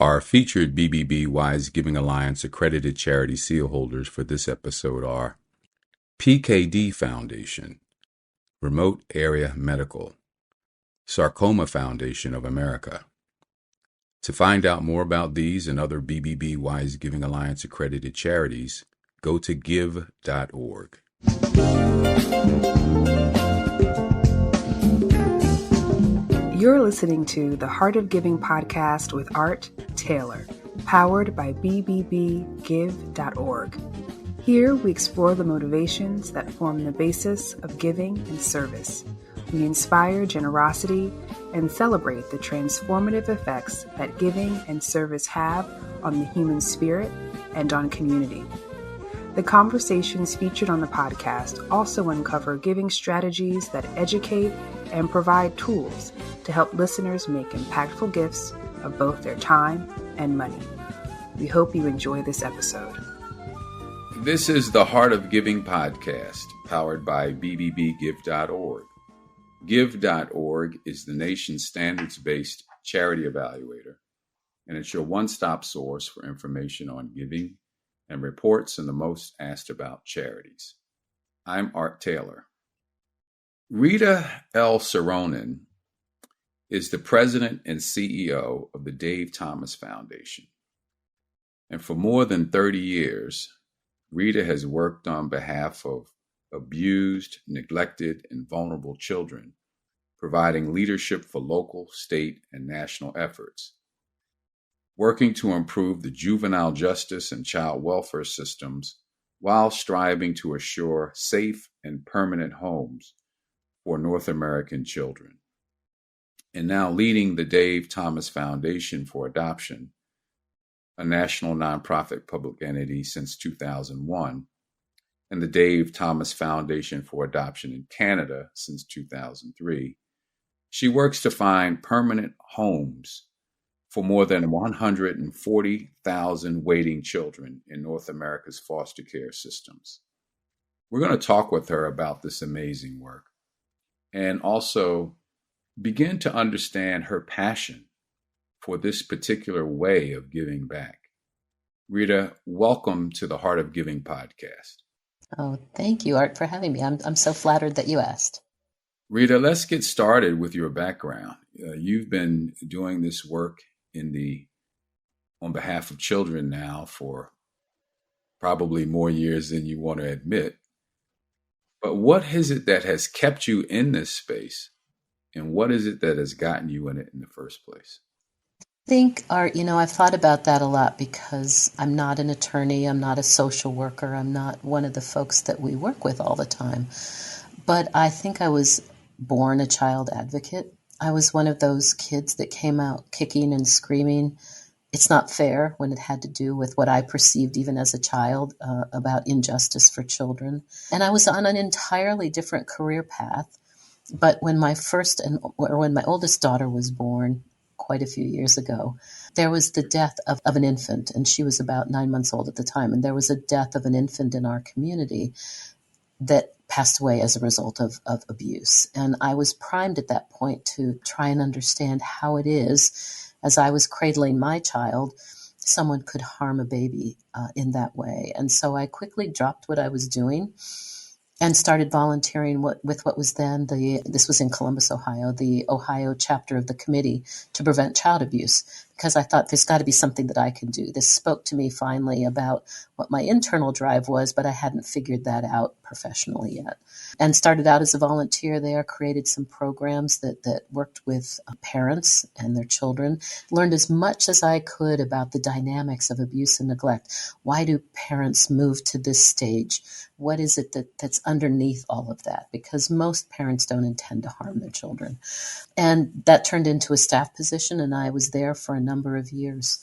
Our featured BBB Wise Giving Alliance accredited charity seal holders for this episode are PKD Foundation, Remote Area Medical, Sarcoma Foundation of America. To find out more about these and other BBB Wise Giving Alliance accredited charities, go to give.org. You're listening to the Heart of Giving podcast with Art Taylor, powered by bbbgive.org. Here we explore the motivations that form the basis of giving and service. We inspire generosity and celebrate the transformative effects that giving and service have on the human spirit and on community. The conversations featured on the podcast also uncover giving strategies that educate and provide tools to help listeners make impactful gifts of both their time and money. We hope you enjoy this episode. This is the Heart of Giving podcast, powered by bbbgive.org. Give.org is the nation's standards-based charity evaluator, and it's your one-stop source for information on giving and reports on the most asked about charities. I'm Art Taylor. Rita Soronen is the president and CEO of the Dave Thomas Foundation. And for more than 30 years, Rita has worked on behalf of abused, neglected, and vulnerable children, providing leadership for local, state, and national efforts, working to improve the juvenile justice and child welfare systems while striving to assure safe and permanent homes for North American children, and now leading the Dave Thomas Foundation for Adoption, a national nonprofit public entity since 2001, and the Dave Thomas Foundation for Adoption in Canada since 2003. She works to find permanent homes for more than 140,000 waiting children in North America's foster care systems. We're going to talk with her about this amazing work and also begin to understand her passion for this particular way of giving back. Rita, welcome to the Heart of Giving podcast. Oh, thank you, Art, for having me. I'm so flattered that you asked. Rita, let's get started with your background. You've been doing this work on behalf of children now for probably more years than you want to admit. But what is it that has kept you in this space? And what is it that has gotten you in it in the first place? I think, Art, I've thought about that a lot because I'm not an attorney. I'm not a social worker. I'm not one of the folks that we work with all the time. But I think I was born a child advocate. I was one of those kids that came out kicking and screaming. It's not fair when it had to do with what I perceived even as a child about injustice for children. And I was on an entirely different career path. But when my oldest daughter was born quite a few years ago, there was the death of an infant, and she was about 9 months old at the time. And there was a death of an infant in our community that passed away as a result of abuse. And I was primed at that point to try and understand how it is, as I was cradling my child, someone could harm a baby in that way. And so I quickly dropped what I was doing and started volunteering with what was then this was in Columbus, Ohio, the Ohio chapter of the Committee to Prevent Child Abuse, because I thought there's got to be something that I can do. This spoke to me finally about what my internal drive was, but I hadn't figured that out professionally yet. And started out as a volunteer there, created some programs that worked with parents and their children, learned as much as I could about the dynamics of abuse and neglect. Why do parents move to this stage? What is it that's underneath all of that? Because most parents don't intend to harm their children. And that turned into a staff position, and I was there for a number of years.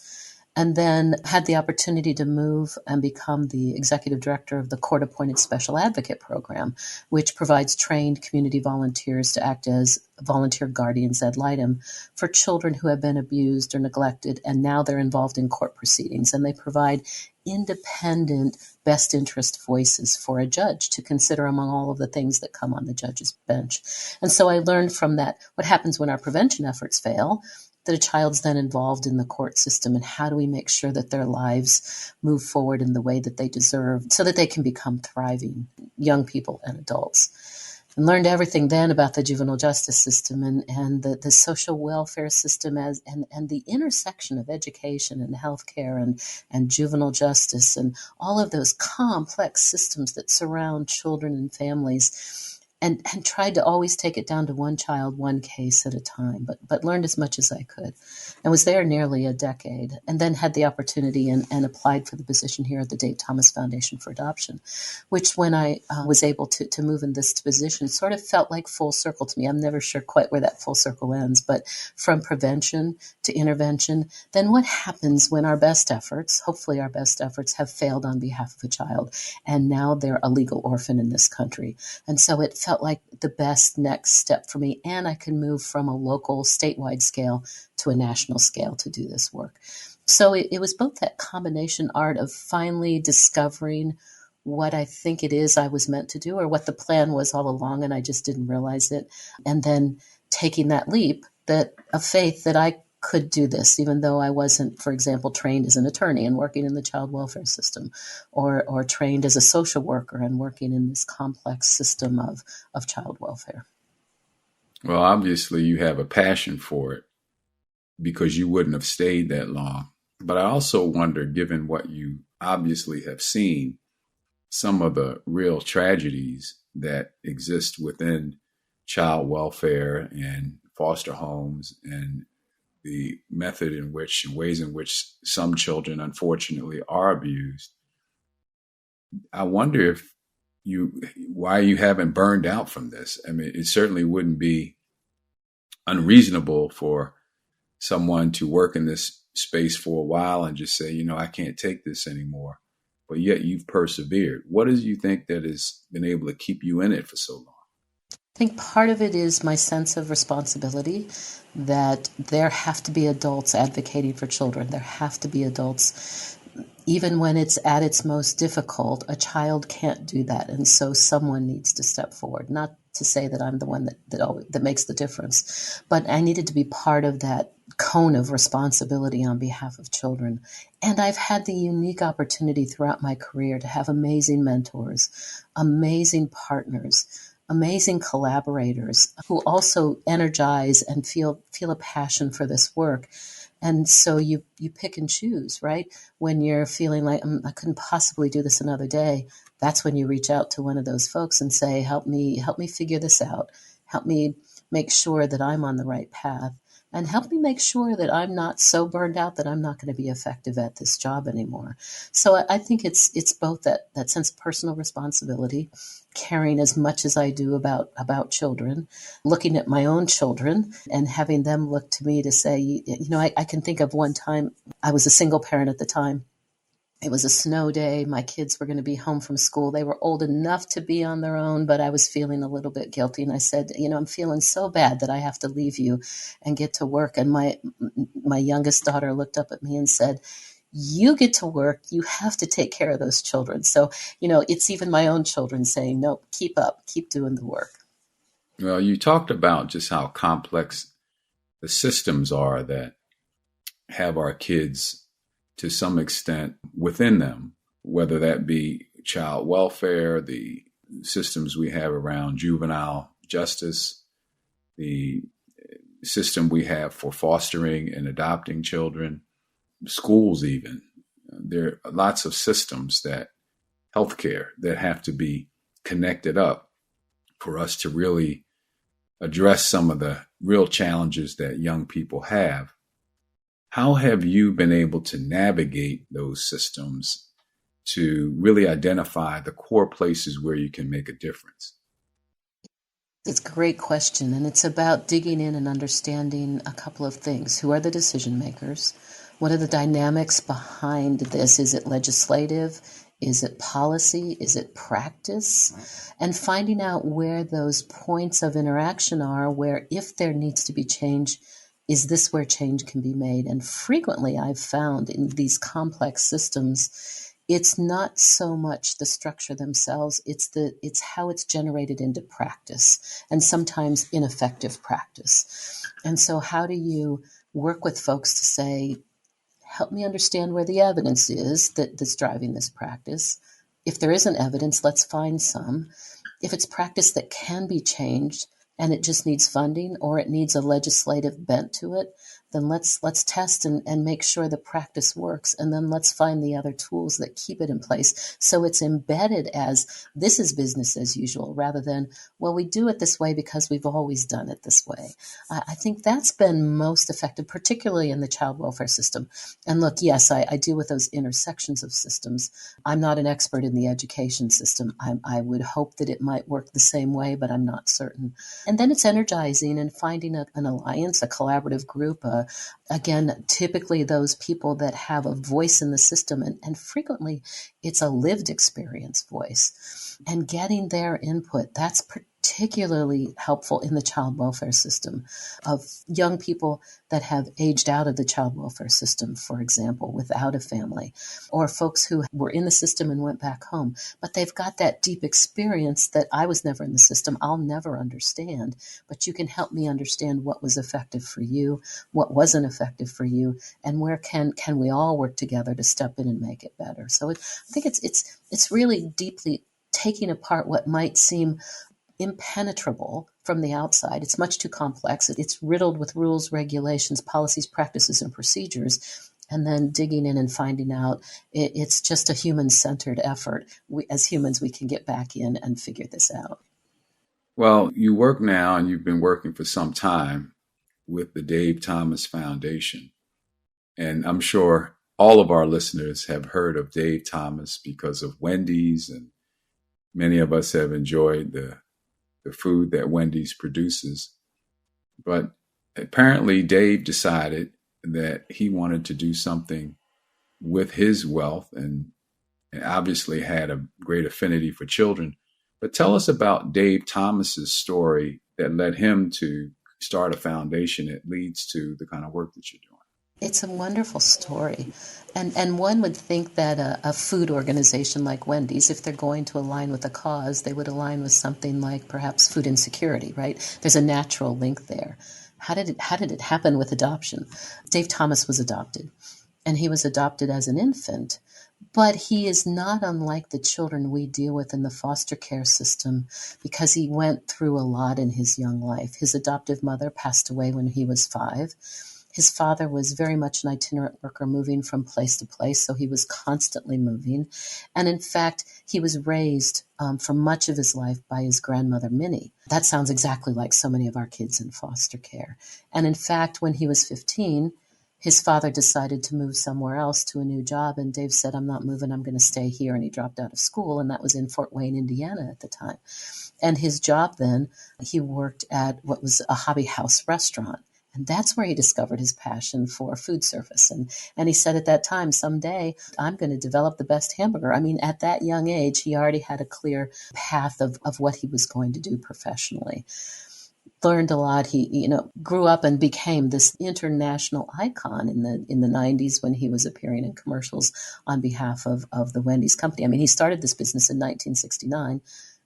And then had the opportunity to move and become the executive director of the Court-Appointed Special Advocate Program, which provides trained community volunteers to act as volunteer guardians ad litem for children who have been abused or neglected, and now they're involved in court proceedings. And they provide independent best interest voices for a judge to consider among all of the things that come on the judge's bench. And so I learned from that what happens when our prevention efforts fail. that a child's then involved in the court system, and how do we make sure that their lives move forward in the way that they deserve so that they can become thriving young people and adults. And learned everything then about the juvenile justice system and the social welfare system and the intersection of education and healthcare and juvenile justice and all of those complex systems that surround children and families. And tried to always take it down to one child, one case at a time, but learned as much as I could, and was there nearly a decade, and then had the opportunity and applied for the position here at the Dave Thomas Foundation for Adoption, which when I was able to move in this position sort of felt like full circle to me. I'm never sure quite where that full circle ends, but from prevention to intervention, then what happens when our best efforts, hopefully our best efforts, have failed on behalf of a child, and now they're a legal orphan in this country. And so it felt like the best next step for me, and I could move from a local statewide scale to a national scale to do this work. So it was both that combination art of finally discovering what I think it is I was meant to do, or what the plan was all along and I just didn't realize it, and then taking that leap of faith that I could do this, even though I wasn't, for example, trained as an attorney and working in the child welfare system, or trained as a social worker and working in this complex system of child welfare. Well, obviously you have a passion for it because you wouldn't have stayed that long. But I also wonder, given what you obviously have seen, some of the real tragedies that exist within child welfare and foster homes, and the method in which and ways in which some children unfortunately are abused. I wonder why you haven't burned out from this. I mean, it certainly wouldn't be unreasonable for someone to work in this space for a while and just say, I can't take this anymore. But yet you've persevered. What is you think that has been able to keep you in it for so long? I think part of it is my sense of responsibility, that there have to be adults advocating for children. There have to be adults, even when it's at its most difficult. A child can't do that, and so someone needs to step forward. Not to say that I'm the one that makes the difference, but I needed to be part of that cone of responsibility on behalf of children. And I've had the unique opportunity throughout my career to have amazing mentors, amazing partners, amazing collaborators who also energize and feel a passion for this work. And so you pick and choose, right? When you're feeling like I couldn't possibly do this another day, that's when you reach out to one of those folks and say, help me figure this out. Help me make sure that I'm on the right path, and help me make sure that I'm not so burned out that I'm not going to be effective at this job anymore. So I think it's both that sense of personal responsibility, caring as much as I do about children, looking at my own children and having them look to me to say, I can think of one time, I was a single parent at the time. It was a snow day. My kids were going to be home from school. They were old enough to be on their own, but I was feeling a little bit guilty. And I said, I'm feeling so bad that I have to leave you and get to work. And my youngest daughter looked up at me and said, you get to work. You have to take care of those children. So, it's even my own children saying, no, keep up, keep doing the work. Well, you talked about just how complex the systems are that have our kids to some extent within them, whether that be child welfare, the systems we have around juvenile justice, the system we have for fostering and adopting children, schools even. There are lots of systems healthcare that have to be connected up for us to really address some of the real challenges that young people have. How have you been able to navigate those systems to really identify the core places where you can make a difference? It's a great question, and it's about digging in and understanding a couple of things. Who are the decision makers? What are the dynamics behind this? Is it legislative? Is it policy? Is it practice? And finding out where those points of interaction are, where if there needs to be change, is this where change can be made? And frequently I've found in these complex systems, it's not so much the structure themselves, it's how it's generated into practice, and sometimes ineffective practice. And so how do you work with folks to say, help me understand where the evidence is that's driving this practice. If there isn't evidence, let's find some. If it's practice that can be changed and it just needs funding or it needs a legislative bent to it, then let's test and make sure the practice works. And then let's find the other tools that keep it in place. So it's embedded as this is business as usual rather than, well, we do it this way because we've always done it this way. I think that's been most effective, particularly in the child welfare system. And look, yes, I deal with those intersections of systems. I'm not an expert in the education system. I would hope that it might work the same way, but I'm not certain. And then it's energizing and finding an alliance, a collaborative group, again, typically those people that have a voice in the system, and frequently it's a lived experience voice, and getting their input. That's particularly helpful in the child welfare system of young people that have aged out of the child welfare system, for example, without a family, or folks who were in the system and went back home, but they've got that deep experience that I was never in the system. I'll never understand, but you can help me understand what was effective for you, what wasn't effective for you, and where can we all work together to step in and make it better. So I think it's really deeply taking apart what might seem impenetrable from the outside. It's much too complex. It's riddled with rules, regulations, policies, practices, and procedures. And then digging in and finding out it's just a human-centered effort. As humans, we can get back in and figure this out. Well, you work now and you've been working for some time with the Dave Thomas Foundation. And I'm sure all of our listeners have heard of Dave Thomas because of Wendy's, and many of us have enjoyed the food that Wendy's produces. But apparently Dave decided that he wanted to do something with his wealth and obviously had a great affinity for children. But tell us about Dave Thomas's story that led him to start a foundation that leads to the kind of work that you're doing. It's a wonderful story. And one would think that a food organization like Wendy's, if they're going to align with a cause, they would align with something like perhaps food insecurity, right? There's a natural link there. How did it happen with adoption? Dave Thomas was adopted, and he was adopted as an infant. But he is not unlike the children we deal with in the foster care system because he went through a lot in his young life. His adoptive mother passed away when he was 5. His father was very much an itinerant worker, moving from place to place, so he was constantly moving. And in fact, he was raised for much of his life by his grandmother, Minnie. That sounds exactly like so many of our kids in foster care. And in fact, when he was 15, his father decided to move somewhere else to a new job, and Dave said, I'm not moving, I'm going to stay here. And he dropped out of school, and that was in Fort Wayne, Indiana at the time. And his job then, he worked at what was a hobby house restaurant. And that's where he discovered his passion for food service. And he said at that time, someday I'm going to develop the best hamburger. I mean, at that young age, he already had a clear path of what he was going to do professionally. Learned a lot. He, grew up and became this international icon in the 90s when he was appearing in commercials on behalf of the Wendy's company. I mean, he started this business in 1969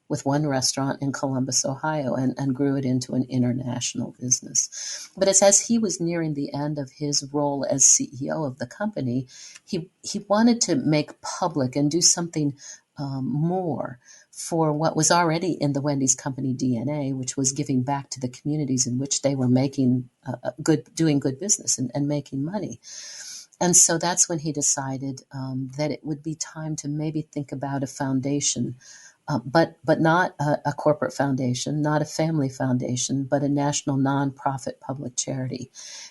with one restaurant in Columbus, Ohio, and grew it into an international business. But as he was nearing the end of his role as CEO of the company, he wanted to make public and do something more for what was already in the Wendy's company DNA, which was giving back to the communities in which they were doing good business and making money. And so that's when he decided that it would be time to maybe think about a foundation, but not a corporate foundation, not a family foundation, but a national nonprofit public charity.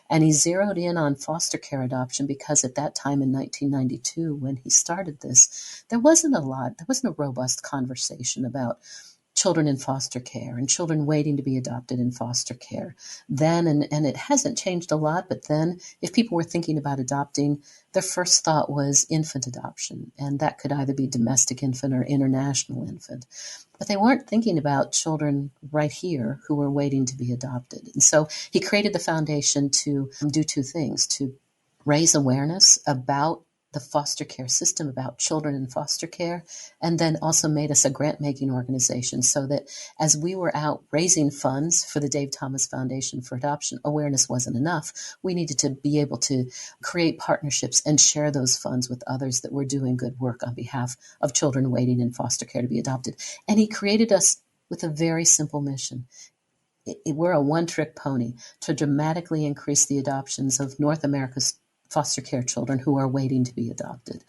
And he zeroed in on foster care adoption because at that time in 1992, when he started this, there wasn't a robust conversation about children in foster care and children waiting to be adopted in foster care then, and it hasn't changed a lot, but then if people were thinking about adopting, their first thought was infant adoption, and that could either be domestic infant or international infant. But they weren't thinking about children right here who were waiting to be adopted. And so he created the foundation to do two things: to raise awareness about the foster care system, about children in foster care, and then also made us a grant-making organization so that as we were out raising funds for the Dave Thomas Foundation for Adoption, awareness wasn't enough. We needed to be able to create partnerships and share those funds with others that were doing good work on behalf of children waiting in foster care to be adopted. And he created us with a very simple mission. We're a one-trick pony to dramatically increase the adoptions of North America's foster care children who are waiting to be adopted.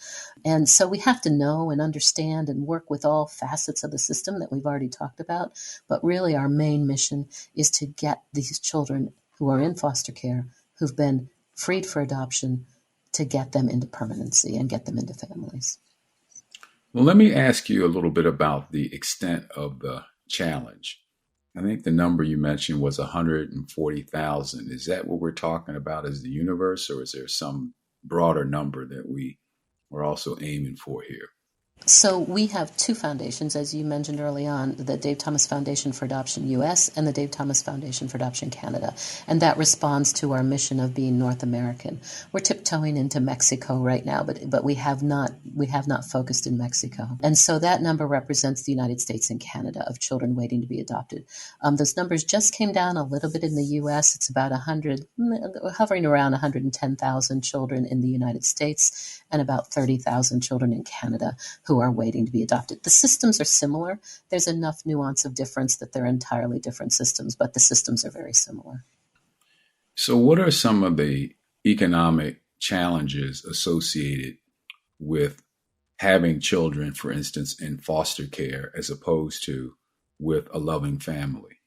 And so we have to know and understand and work with all facets of the system that we've already talked about. But really our main mission is to get these children who are in foster care, who've been freed for adoption, to get them into permanency and get them into families. Well, let me ask you a little bit about the extent of the challenge. I think the number you mentioned was 140,000. Is that what we're talking about as the universe, or is there some broader number that we were also aiming for here? So we have two foundations, as you mentioned early on, the Dave Thomas Foundation for Adoption US and the Dave Thomas Foundation for Adoption Canada. And that responds to our mission of being North American. We're tiptoeing into Mexico right now, but we have not focused in Mexico. And so that number represents the United States and Canada of children waiting to be adopted. Those numbers just came down a little bit in the US. It's about hovering around 110,000 children in the United States and about 30,000 children in Canada who are waiting to be adopted. The systems are similar. There's enough nuance of difference that they're entirely different systems, but the systems are very similar. So what are some of the economic challenges associated with having children, for instance, in foster care as opposed to with a loving family?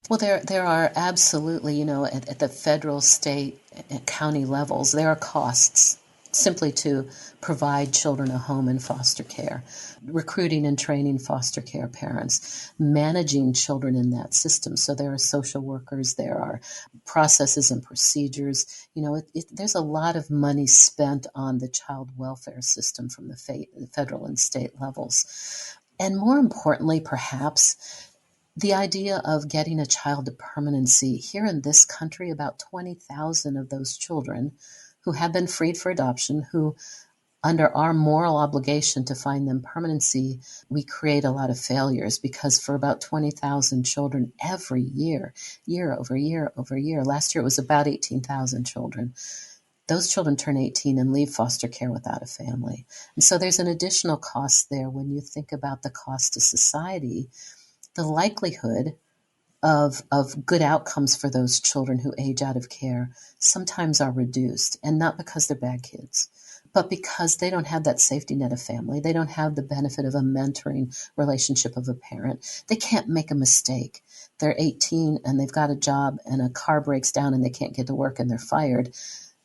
Well, there are absolutely, at the federal, state, and county levels, there are costs simply to provide children a home in foster care, recruiting and training foster care parents, managing children in that system. So there are social workers, there are processes and procedures. There's a lot of money spent on the child welfare system from the federal and state levels. And more importantly, perhaps, the idea of getting a child to permanency. Here in this country, about 20,000 of those children who have been freed for adoption, who under our moral obligation to find them permanency, we create a lot of failures because for about 20,000 children every year over year over year, last year it was about 18,000 children, those children turn 18 and leave foster care without a family. And so there's an additional cost there when you think about the cost to society. The likelihood of good outcomes for those children who age out of care sometimes are reduced, and not because they're bad kids, but because they don't have that safety net of family. They don't have the benefit of a mentoring relationship of a parent. They can't make a mistake. They're 18 and they've got a job and a car breaks down and they can't get to work and they're fired.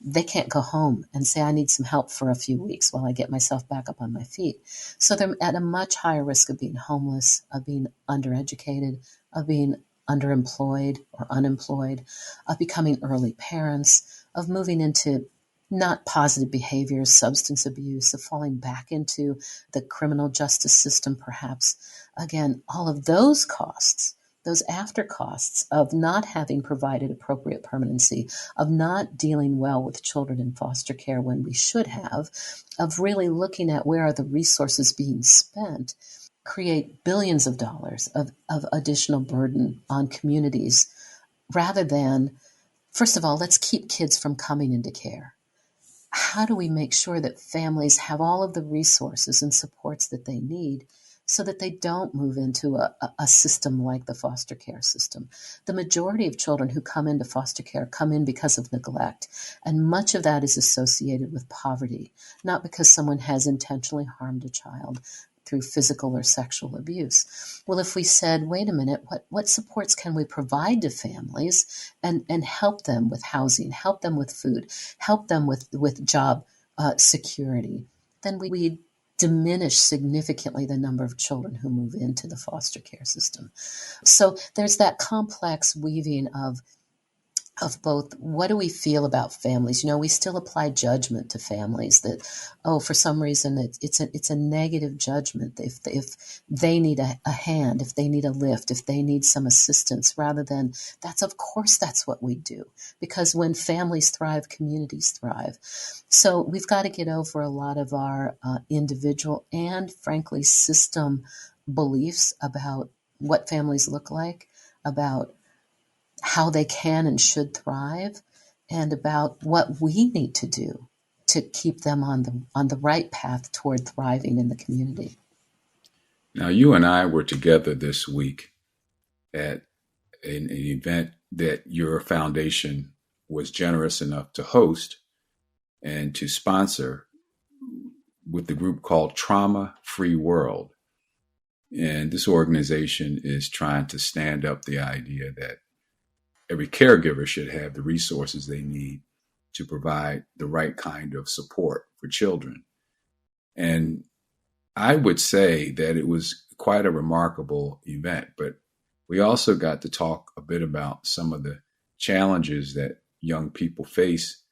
They can't go home and say, I need some help for a few weeks while I get myself back up on my feet. So they're at a much higher risk of being homeless, of being undereducated, of being underemployed or unemployed, of becoming early parents, of moving into not positive behaviors, substance abuse, of falling back into the criminal justice system, perhaps. Again, all of those costs, those after costs of not having provided appropriate permanency, of not dealing well with children in foster care when we should have, of really looking at where are the resources being spent, create billions of dollars of additional burden on communities rather than, first of all, let's keep kids from coming into care. How do we make sure that families have all of the resources and supports that they need so that they don't move into a system like the foster care system? The majority of children who come into foster care come in because of neglect, and much of that is associated with poverty, not because someone has intentionally harmed a child through physical or sexual abuse. Well, if we said, wait a minute, what supports can we provide to families and help them with housing, help them with food, help them with job security, then we diminish significantly the number of children who move into the foster care system. So there's that complex weaving of of both what do we feel about families. We still apply judgment to families that, oh, for some reason it's a negative judgment if they need a hand, if they need a lift, if they need some assistance, rather than of course that's what we do, because when families thrive, communities thrive. So we've got to get over a lot of our individual and frankly system beliefs about what families look like, about how they can and should thrive, and about what we need to do to keep them on the right path toward thriving in the community. Now, you and I were together this week at an event that your foundation was generous enough to host and to sponsor with the group called Trauma Free World. And this organization is trying to stand up the idea that every caregiver should have the resources they need to provide the right kind of support for children. And I would say that it was quite a remarkable event, but we also got to talk a bit about some of the challenges that young people face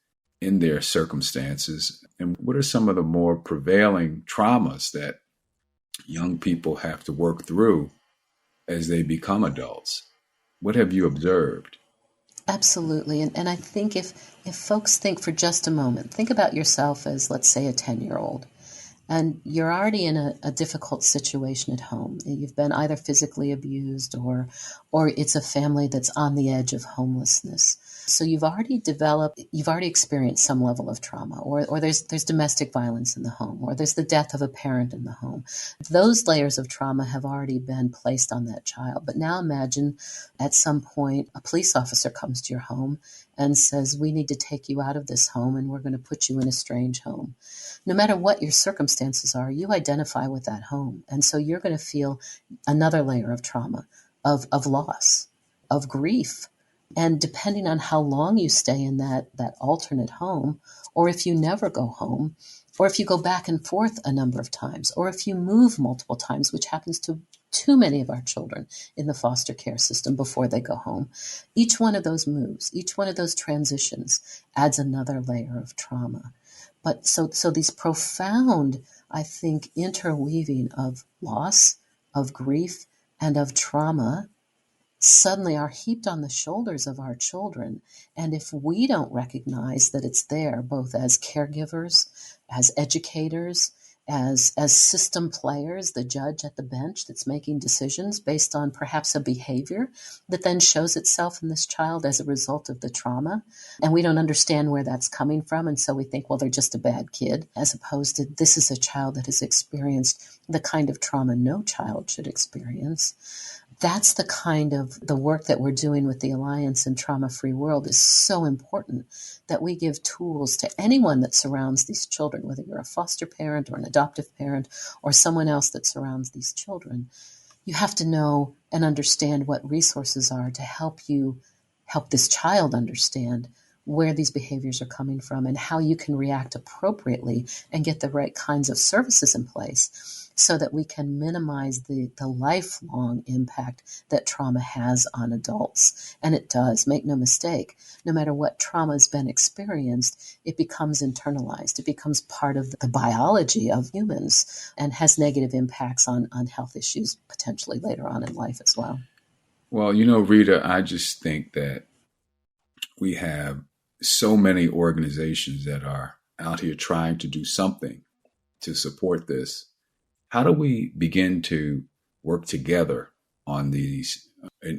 in their circumstances, and what are some of the more prevailing traumas that young people have to work through as they become adults. What have you observed? Absolutely. And I think if folks think for just a moment, think about yourself as, let's say, a 10-year-old, and you're already in a difficult situation at home. You've been either physically abused or it's a family that's on the edge of homelessness. So you've already experienced some level of trauma, or there's domestic violence in the home, or there's the death of a parent in the home. Those layers of trauma have already been placed on that child. But now imagine at some point a police officer comes to your home and says, we need to take you out of this home and we're going to put you in a strange home. No matter what your circumstances are, you identify with that home. And so you're going to feel another layer of trauma, of loss, of grief. And depending on how long you stay in that alternate home, or if you never go home, or if you go back and forth a number of times, or if you move multiple times, which happens to too many of our children in the foster care system before they go home, each one of those moves, each one of those transitions adds another layer of trauma. But so these profound, I think, interweaving of loss, of grief, and of trauma suddenly are heaped on the shoulders of our children. And if we don't recognize that it's there, both as caregivers, as educators, as system players, the judge at the bench that's making decisions based on perhaps a behavior that then shows itself in this child as a result of the trauma, and we don't understand where that's coming from, and so we think, well, they're just a bad kid, as opposed to this is a child that has experienced the kind of trauma no child should experience. That's the kind of the work that we're doing with the Alliance and Trauma Free World is so important, that we give tools to anyone that surrounds these children, whether you're a foster parent or an adoptive parent or someone else that surrounds these children. You have to know and understand what resources are to help this child understand where these behaviors are coming from and how you can react appropriately and get the right kinds of services in place so that we can minimize the lifelong impact that trauma has on adults. And it does, make no mistake. No matter what trauma has been experienced, it becomes internalized. It becomes part of the biology of humans and has negative impacts on health issues potentially later on in life as well. Well, Rita, I just think that we have so many organizations that are out here trying to do something to support this. How do we begin to work together on these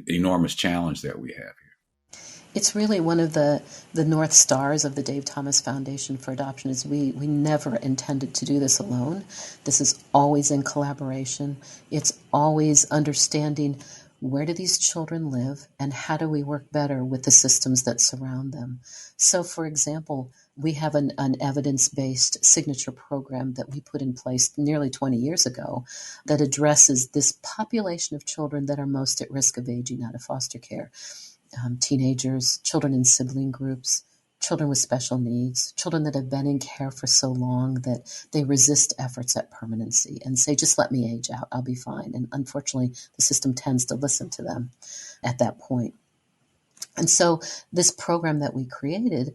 enormous challenge that we have here? It's really one of the North Stars of the Dave Thomas Foundation for Adoption is we never intended to do this alone. This is always in collaboration. It's always understanding where do these children live and how do we work better with the systems that surround them. So, for example, we have an evidence-based signature program that we put in place nearly 20 years ago that addresses this population of children that are most at risk of aging out of foster care. Teenagers, children in sibling groups, children with special needs, children that have been in care for so long that they resist efforts at permanency and say, just let me age out, I'll be fine. And unfortunately, the system tends to listen to them at that point. And so this program that we created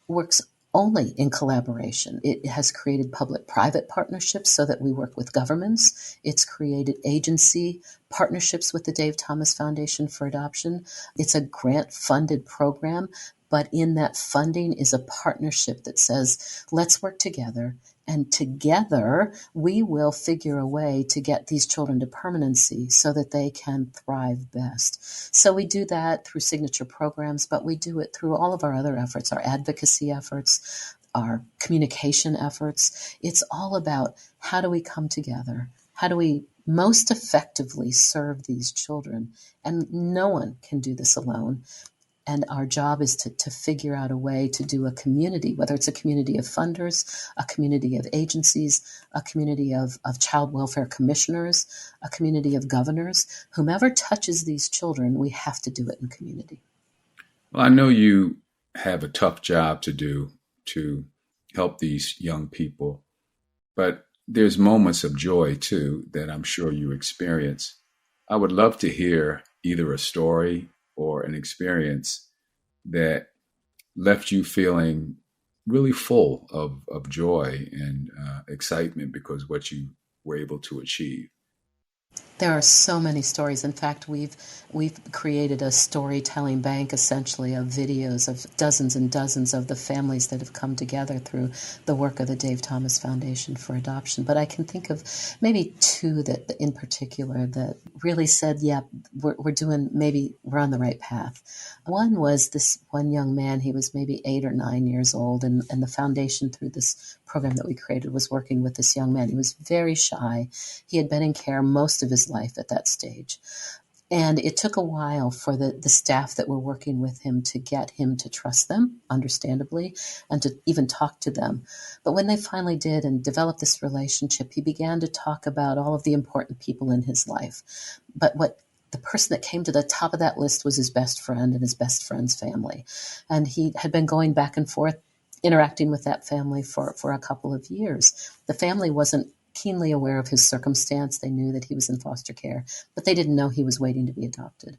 works only in collaboration. It has created public-private partnerships so that we work with governments. It's created agency partnerships with the Dave Thomas Foundation for Adoption. It's a grant-funded program, but in that funding is a partnership that says, let's work together, and together we will figure a way to get these children to permanency so that they can thrive best. So we do that through signature programs, but we do it through all of our other efforts, our advocacy efforts, our communication efforts. It's all about how do we come together? How do we most effectively serve these children? And no one can do this alone. And our job is to figure out a way to do a community, whether it's a community of funders, a community of agencies, a community of child welfare commissioners, a community of governors. Whomever touches these children, we have to do it in community. Well, I know you have a tough job to do to help these young people, but there's moments of joy too that I'm sure you experience. I would love to hear either a story or an experience that left you feeling really full of joy and excitement because what you were able to achieve. There are so many stories. In fact, we've created a storytelling bank, essentially, of videos of dozens and dozens of the families that have come together through the work of the Dave Thomas Foundation for Adoption. But I can think of maybe two that, in particular, that really said, "Yeah, we're on the right path." One was this one young man. He was maybe 8 or 9 years old, and the foundation, through this program that we created, was working with this young man. He was very shy. He had been in care most of his life at that stage. And it took a while for the staff that were working with him to get him to trust them, understandably, and to even talk to them. But when they finally did and developed this relationship, he began to talk about all of the important people in his life. But the person that came to the top of that list was his best friend and his best friend's family. And he had been going back and forth, interacting with that family for a couple of years. The family wasn't keenly aware of his circumstance. They knew that he was in foster care, but they didn't know he was waiting to be adopted.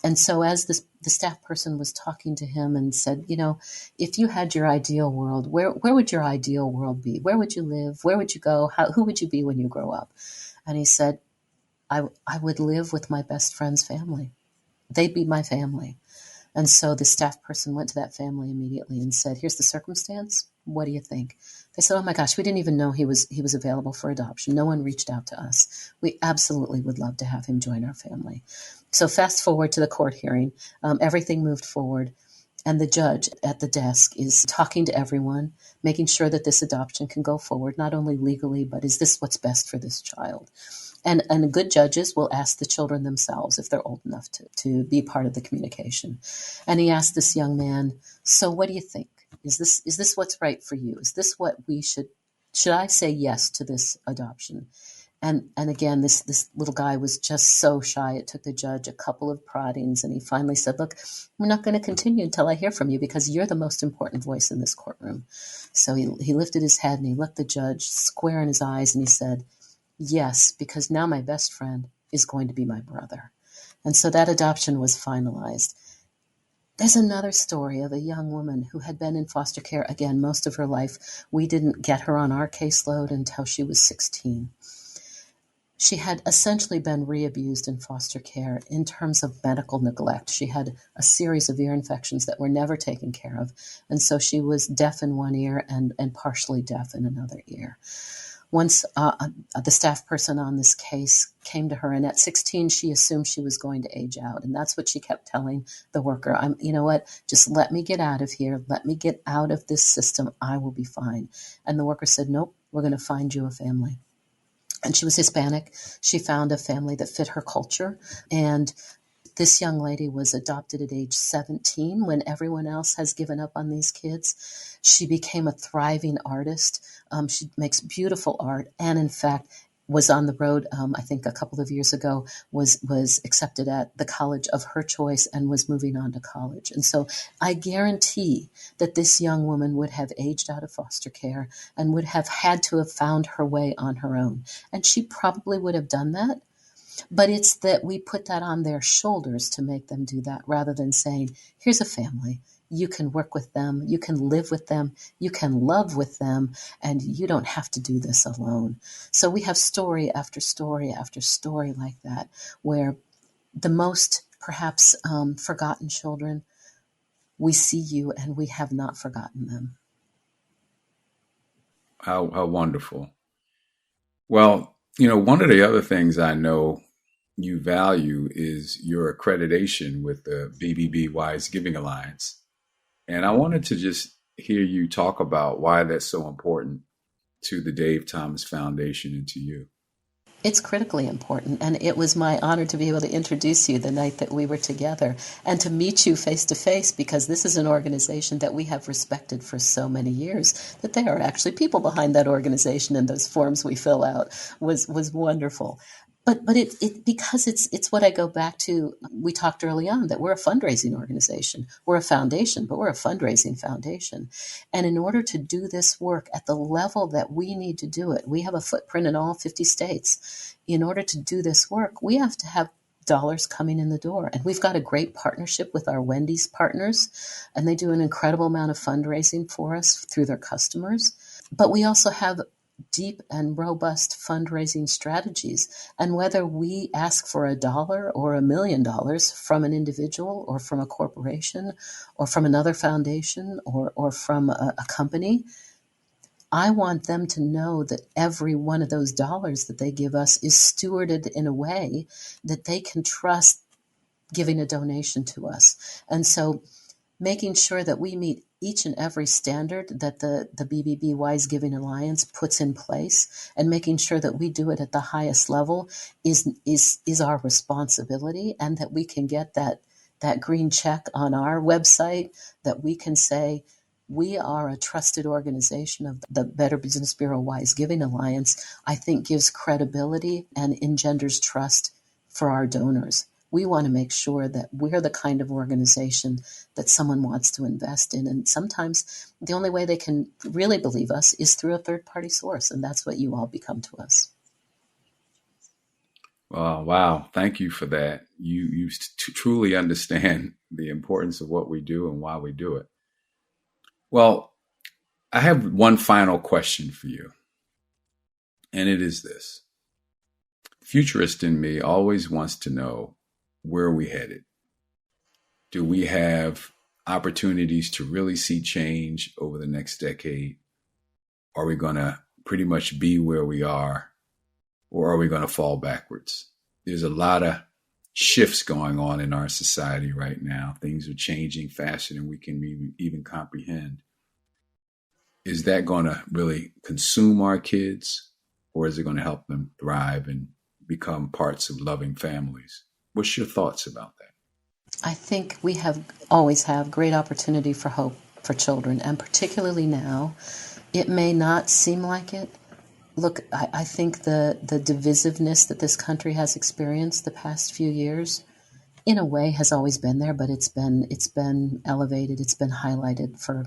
And so as the staff person was talking to him and said, if you had your ideal world, where would your ideal world be? Where would you live? Where would you go? Who would you be when you grow up? And he said, I would live with my best friend's family. They'd be my family. And so the staff person went to that family immediately and said, here's the circumstance. What do you think? They said, oh my gosh, we didn't even know he was available for adoption. No one reached out to us. We absolutely would love to have him join our family. So fast forward to the court hearing. Everything moved forward. And the judge at the desk is talking to everyone, making sure that this adoption can go forward, not only legally, but is this what's best for this child? And good judges will ask the children themselves if they're old enough to be part of the communication. And he asked this young man, so what do you think? Is this what's right for you? Is this what we should I say yes to this adoption? And again, this little guy was just so shy. It took the judge a couple of proddings, and he finally said, look, we're not going to continue until I hear from you because you're the most important voice in this courtroom. So he lifted his head and he looked the judge square in his eyes and he said, yes, because now my best friend is going to be my brother. And so that adoption was finalized. There's another story of a young woman who had been in foster care, again, most of her life. We didn't get her on our caseload until she was 16. She had essentially been re-abused in foster care in terms of medical neglect. She had a series of ear infections that were never taken care of. And so she was deaf in one ear and partially deaf in another ear. Once the staff person on this case came to her, and at 16, she assumed she was going to age out. And that's what she kept telling the worker. You know what? Just let me get out of here. Let me get out of this system. I will be fine. And the worker said, nope, we're going to find you a family. And she was Hispanic. She found a family that fit her culture. And this young lady was adopted at age 17 when everyone else has given up on these kids. She became a thriving artist. She makes beautiful art and, in fact, was on the road, I think a couple of years ago, was accepted at the college of her choice and was moving on to college. And so I guarantee that this young woman would have aged out of foster care and would have had to have found her way on her own. And she probably would have done that. But it's that we put that on their shoulders to make them do that rather than saying, here's a family. You can work with them. You can live with them. You can love with them. And you don't have to do this alone. So we have story after story after story like that, where the most perhaps forgotten children, we see you and we have not forgotten them. How wonderful. Well, one of the other things I know you value is your accreditation with the BBB Wise Giving Alliance. And I wanted to just hear you talk about why that's so important to the Dave Thomas Foundation and to you. It's critically important, and it was my honor to be able to introduce you the night that we were together and to meet you face to face, because this is an organization that we have respected for so many years, that there are actually people behind that organization, and those forms we fill out was wonderful. But it because it's what I go back to. We talked early on that we're a fundraising organization. We're a foundation, but we're a fundraising foundation. And in order to do this work at the level that we need to do it, we have a footprint in all 50 states. In order to do this work, we have to have dollars coming in the door. And we've got a great partnership with our Wendy's partners, and they do an incredible amount of fundraising for us through their customers. But we also have deep and robust fundraising strategies. And whether we ask for $1 or $1 million from an individual or from a corporation or from another foundation or from a company, I want them to know that every one of those dollars that they give us is stewarded in a way that they can trust giving a donation to us. And so making sure that we meet each and every standard that the BBB Wise Giving Alliance puts in place, and making sure that we do it at the highest level is our responsibility, and that we can get that green check on our website, that we can say we are a trusted organization of the Better Business Bureau Wise Giving Alliance, I think gives credibility and engenders trust for our donors. We want to make sure that we're the kind of organization that someone wants to invest in. And sometimes the only way they can really believe us is through a third-party source. And that's what you all become to us. Well, wow. Thank you for that. You truly understand the importance of what we do and why we do it. Well, I have one final question for you. And it is this. Futurist in me always wants to know, where are we headed? Do we have opportunities to really see change over the next decade? Are we going to pretty much be where we are, or are we going to fall backwards? There's a lot of shifts going on in our society right now. Things are changing faster than we can even comprehend. Is that going to really consume our kids, or is it going to help them thrive and become parts of loving families? What's your thoughts about that? I think we always have great opportunity for hope for children, and particularly now. It may not seem like it. Look, I think the divisiveness that this country has experienced the past few years, in a way, has always been there, but it's been elevated, it's been highlighted for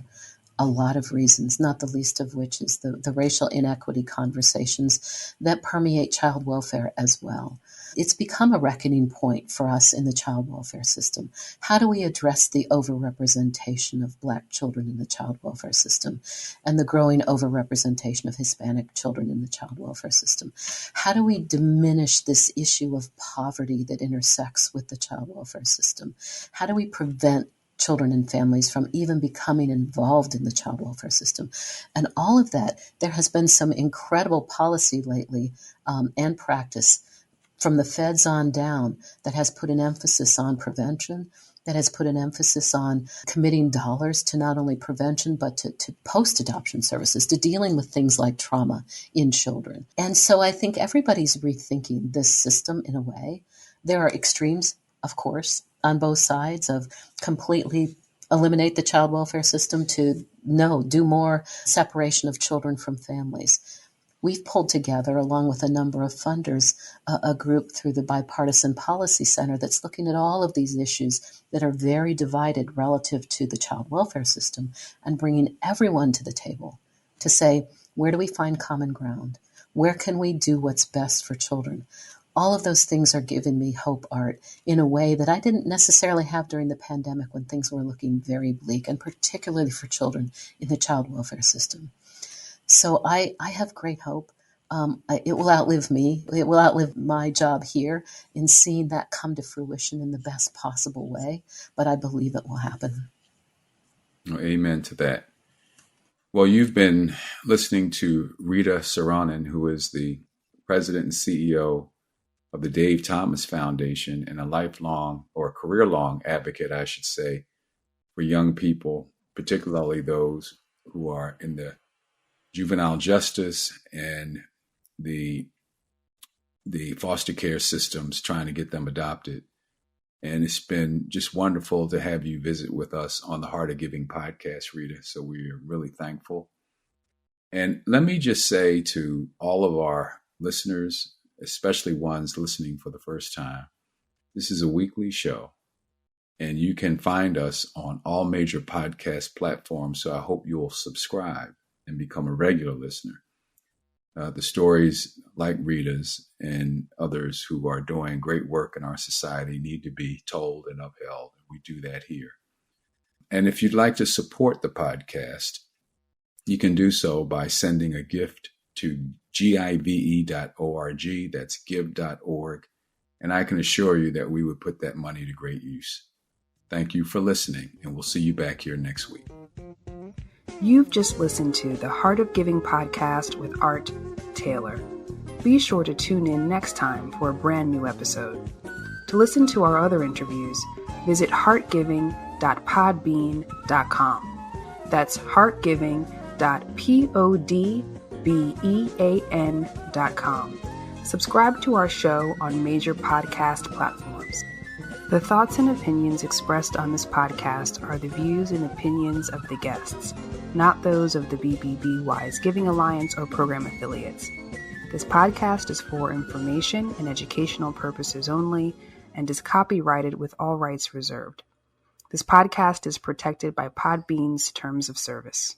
a lot of reasons, not the least of which is the racial inequity conversations that permeate child welfare as well. It's become a reckoning point for us in the child welfare system. How do we address the overrepresentation of Black children in the child welfare system and the growing overrepresentation of Hispanic children in the child welfare system? How do we diminish this issue of poverty that intersects with the child welfare system? How do we prevent children and families from even becoming involved in the child welfare system? And all of that, there has been some incredible policy lately and practice from the feds on down that has put an emphasis on prevention, that has put an emphasis on committing dollars to not only prevention, but to post-adoption services, to dealing with things like trauma in children. And so I think everybody's rethinking this system in a way. There are extremes, of course, on both sides, of completely eliminate the child welfare system to do more separation of children from families. We've pulled together, along with a number of funders, a group through the Bipartisan Policy Center that's looking at all of these issues that are very divided relative to the child welfare system, and bringing everyone to the table to say, where do we find common ground? Where can we do what's best for children? all of those things are giving me hope, Art, in a way that I didn't necessarily have during the pandemic when things were looking very bleak, and particularly for children in the child welfare system. So I have great hope. It will outlive me. It will outlive my job here in seeing that come to fruition in the best possible way. But I believe it will happen. Well, amen to that. Well, you've been listening to Rita Soronen, who is the president and CEO of the Dave Thomas Foundation and a lifelong or career-long advocate, I should say, for young people, particularly those who are in the juvenile justice and the foster care systems, trying to get them adopted. And it's been just wonderful to have you visit with us on the Heart of Giving podcast, Rita. So we're really thankful. And let me just say to all of our listeners, especially ones listening for the first time, this is a weekly show, and you can find us on all major podcast platforms. So I hope you'll subscribe and become a regular listener. The stories like Rita's and others who are doing great work in our society need to be told and upheld. We do that here. And if you'd like to support the podcast, you can do so by sending a gift to give.org. That's give.org. And I can assure you that we would put that money to great use. Thank you for listening, and we'll see you back here next week. You've just listened to the Heart of Giving podcast with Art Taylor. Be sure to tune in next time for a brand new episode. To listen to our other interviews, visit heartgiving.podbean.com. That's heartgiving.podbean.com. Subscribe to our show on major podcast platforms. The thoughts and opinions expressed on this podcast are the views and opinions of the guests, not those of the BBBY's Giving Alliance or program affiliates. This podcast is for information and educational purposes only and is copyrighted with all rights reserved. This podcast is protected by Podbean's terms of service.